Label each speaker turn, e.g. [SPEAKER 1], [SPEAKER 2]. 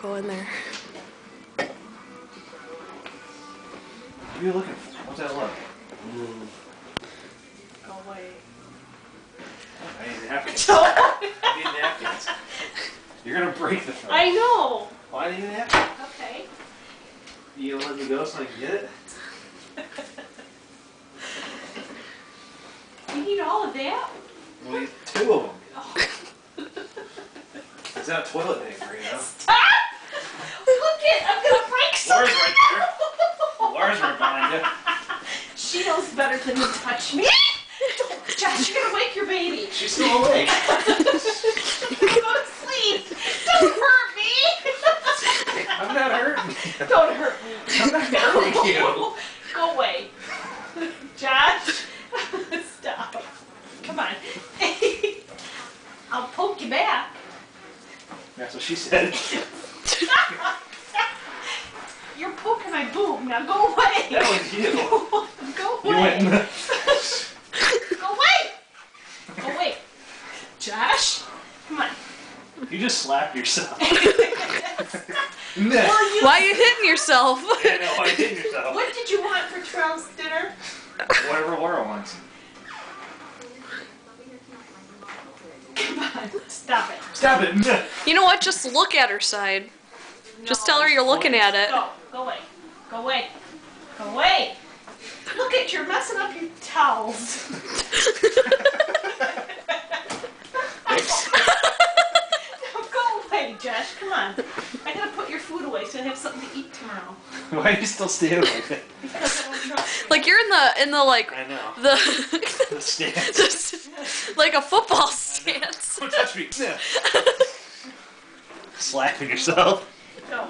[SPEAKER 1] go in there.
[SPEAKER 2] What are you looking for? What's that look?
[SPEAKER 3] Go away.
[SPEAKER 2] I need napkins.
[SPEAKER 3] No.
[SPEAKER 2] I need napkins. You're gonna break the phone.
[SPEAKER 3] I know.
[SPEAKER 2] Why do you need a napkin?
[SPEAKER 3] Okay.
[SPEAKER 2] You gonna let me go so I can get it?
[SPEAKER 3] You need all of that?
[SPEAKER 2] We need 2 of them.
[SPEAKER 3] Oh.
[SPEAKER 2] It's not toilet paper, you know?
[SPEAKER 3] Stop! Look it! I'm gonna break something.
[SPEAKER 2] Laura's right there. Laura's right behind you.
[SPEAKER 3] She knows better than to touch me. Josh, you're gonna wake your baby.
[SPEAKER 2] She's still awake.
[SPEAKER 3] Go to sleep. Don't hurt me.
[SPEAKER 2] I'm not hurting you.
[SPEAKER 3] Don't hurt me.
[SPEAKER 2] I'm not hurting you.
[SPEAKER 3] Go away. Josh, stop. Come on. I'll poke you back.
[SPEAKER 2] That's what she said.
[SPEAKER 3] You're poking my boob. Now go away.
[SPEAKER 2] That was you.
[SPEAKER 3] Go
[SPEAKER 2] You
[SPEAKER 3] away.
[SPEAKER 2] went in the...
[SPEAKER 3] Go away. Go away. Josh, come on.
[SPEAKER 2] You just slapped yourself.
[SPEAKER 3] Well, you.
[SPEAKER 1] Why are you hitting yourself?
[SPEAKER 2] Yeah, no, I hit yourself.
[SPEAKER 3] What did you want for Charles' dinner?
[SPEAKER 2] Whatever Laura wants.
[SPEAKER 3] Come on. Stop it.
[SPEAKER 2] Stop it.
[SPEAKER 1] You know what? Just look at her side. Just tell her you're looking at it.
[SPEAKER 3] Go. Go away. Go away. Go away. Look at you're messing up your towels.
[SPEAKER 2] Thanks.
[SPEAKER 3] Go away, Josh. Come on. I gotta put your food away so I have something to eat tomorrow.
[SPEAKER 2] Why are you still standing like that?
[SPEAKER 3] Because I don't trust you.
[SPEAKER 1] Like you're in the like
[SPEAKER 2] I know.
[SPEAKER 1] the
[SPEAKER 2] The stance.
[SPEAKER 1] like a football stance.
[SPEAKER 2] Don't touch me. Slapping yourself.
[SPEAKER 3] Go.